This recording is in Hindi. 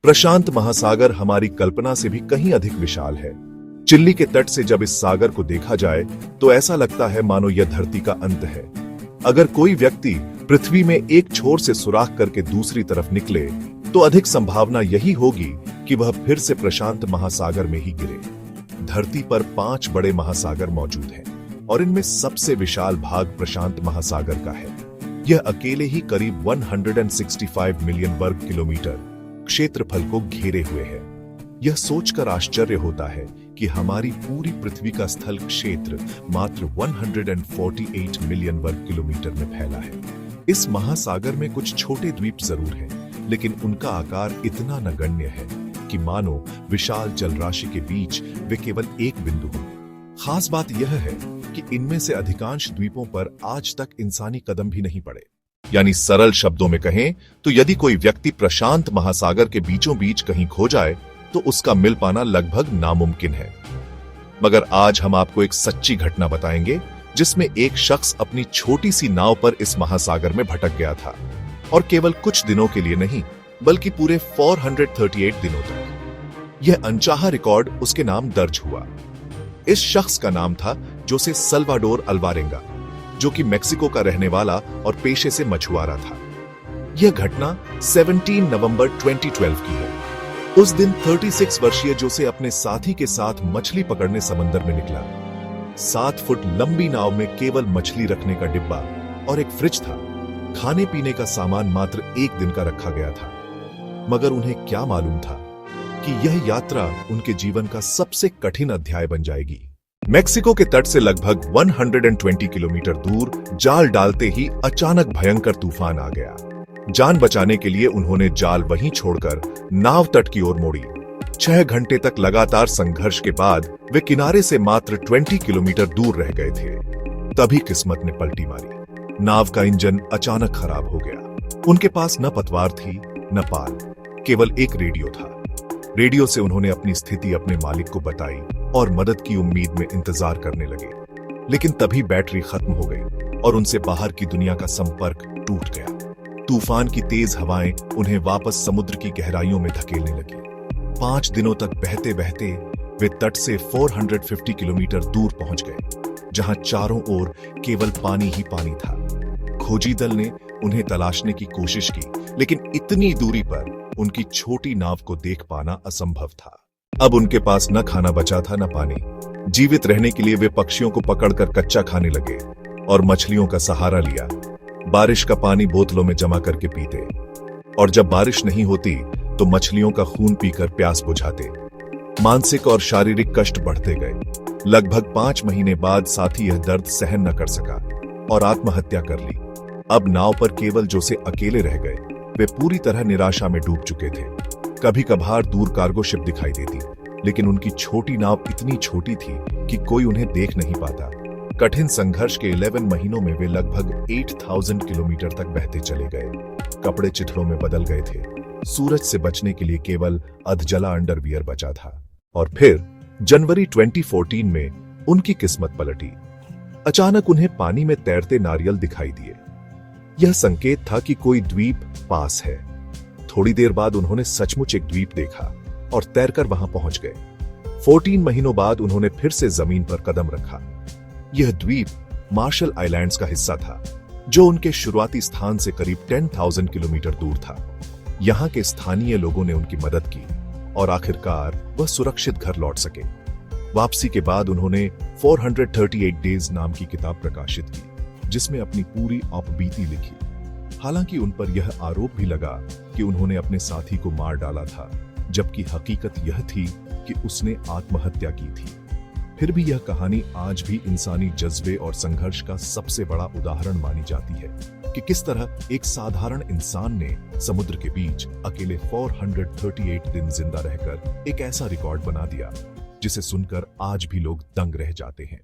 प्रशांत महासागर हमारी कल्पना से भी कहीं अधिक विशाल है। चिल्ली के तट से जब इस सागर को देखा जाए तो ऐसा लगता है मानो यह धरती का अंत है। अगर कोई व्यक्ति पृथ्वी में एक छोर से सुराख करके दूसरी तरफ निकले तो अधिक संभावना यही होगी कि वह फिर से प्रशांत महासागर में ही गिरे। धरती पर 5 बड़े महासागर मौजूद हैं और इनमें सबसे विशाल भाग प्रशांत महासागर का है। यह अकेले ही करीब 165 मिलियन वर्ग किलोमीटर क्षेत्रफल को घेरे हुए है। यह सोचकर आश्चर्य होता है कि हमारी पूरी पृथ्वी का स्थल क्षेत्र मात्र 148 मिलियन वर्ग किलोमीटर में फैला है। इस महासागर में कुछ छोटे द्वीप जरूर हैं, लेकिन उनका आकार इतना नगण्य है कि मानो विशाल जलराशि के बीच वे केवल एक बिंदु हो। खास बात यह है कि इनमें से अधिकांश द्वीपों पर आज तक इंसानी कदम भी नहीं पड़े। यानी सरल शब्दों में कहें तो यदि कोई व्यक्ति प्रशांत महासागर के बीचों बीच कहीं खो जाए तो उसका मिल पाना लगभग नामुमकिन है। मगर आज हम आपको एक सच्ची घटना बताएंगे जिसमें एक शख्स अपनी छोटी सी नाव पर इस महासागर में भटक गया था, और केवल कुछ दिनों के लिए नहीं बल्कि पूरे 438 दिनों तक। यह अनचाहा रिकॉर्ड उसके नाम दर्ज हुआ। इस शख्स का नाम था जोसे सल्वाडोर अल्वारेंगा, जो कि मेक्सिको का रहने वाला और पेशे से मछुआरा था। यह घटना 17 नवंबर 2012 की है। उस दिन 36 वर्षीय जोसे अपने साथी के साथ मछली पकड़ने समंदर में निकला। 7 फुट लंबी नाव में केवल मछली रखने का डिब्बा और एक फ्रिज था। खाने पीने का सामान मात्र 1 दिन का रखा गया था। मगर उन्हें क्या मालूम था कि यह यात्रा उनके जीवन का सबसे कठिन अध्याय बन जाएगी। मेक्सिको के तट से लगभग 120 किलोमीटर दूर जाल डालते ही अचानक भयंकर तूफान आ गया। जान बचाने के लिए उन्होंने जाल वहीं छोड़कर नाव तट की ओर मोड़ी। 6 घंटे तक लगातार संघर्ष के बाद वे किनारे से मात्र 20 किलोमीटर दूर रह गए थे। तभी किस्मत ने पलटी मारी। नाव का इंजन अचानक खराब हो गया। उनके पास न पतवार थी न पाल, केवल एक रेडियो था। रेडियो से उन्होंने अपनी स्थिति अपने मालिक को बताई और मदद की उम्मीद में इंतजार करने लगे। लेकिन तभी बैटरी खत्म हो गई और उनसे बाहर की दुनिया का संपर्क टूट गया। तूफान की तेज हवाएं उन्हें वापस समुद्र की गहराइयों में धकेलने लगी। 5 दिनों तक बहते बहते वे तट से 450 किलोमीटर दूर पहुंच गए, जहां चारों ओर केवल पानी ही पानी था। खोजी दल ने उन्हें तलाशने की कोशिश की, लेकिन इतनी दूरी पर उनकी छोटी नाव को देख पाना असंभव था। अब उनके पास न खाना बचा था न पानी। जीवित रहने के लिए वे पक्षियों को पकड़कर कच्चा खाने लगे और मछलियों का सहारा लिया। बारिश का पानी बोतलों में जमा करके पीते, और जब बारिश नहीं होती तो मछलियों का खून पीकर प्यास बुझाते। मानसिक और शारीरिक कष्ट बढ़ते गए। लगभग 5 महीने बाद साथी यह दर्द सहन न कर सका और आत्महत्या कर ली। अब नाव पर केवल जोसे अकेले रह गए। वे पूरी तरह निराशा में डूब चुके थे। कभी कभार दूर कार्गो शिप दिखाई देती, लेकिन उनकी छोटी नाव इतनी छोटी थी कि कोई उन्हें देख नहीं पाता। कठिन संघर्ष के 11 महीनों में वे लगभग 8000 किलोमीटर तक बहते चले गए। कपड़े चिथड़ों में बदल गए थे। सूरज से बचने के लिए केवल अधजला अंडरवियर बचा था। और फिर जनवरी 2014 में उनकी किस्मत पलटी। अचानक उन्हें पानी में तैरते नारियल दिखाई दिए। यह संकेत था कि कोई द्वीप पास है। थोड़ी देर बाद उन्होंने सचमुच एक द्वीप देखा और तैरकर वहां पहुंच गए। 14 महीनों बाद उन्होंने फिर से जमीन पर कदम रखा। यह द्वीप मार्शल आइलैंड्स का हिस्सा था, जो उनके शुरुआती स्थान से करीब 10,000 किलोमीटर दूर था। यहां के स्थानीय लोगों ने उनकी मदद की और आखिरकार वह सुरक्षित घर लौट सके। वापसी के बाद उन्होंने 438 डेज नाम की किताब प्रकाशित की, जिसमें अपनी पूरी औपबीती लिखी। हालांकि उन पर यह आरोप भी लगा कि उन्होंने अपने साथी को मार डाला था, जबकि हकीकत यह थी कि उसने आत्महत्या की थी। फिर भी यह कहानी आज भी इंसानी जज्बे और संघर्ष का सबसे बड़ा उदाहरण मानी जाती है कि किस तरह एक साधारण इंसान ने समुद्र के बीच अकेले 438 दिन जिंदा रहकर एक ऐसा रिकॉर्ड बना दिया जिसे सुनकर आज भी लोग दंग रह जाते हैं।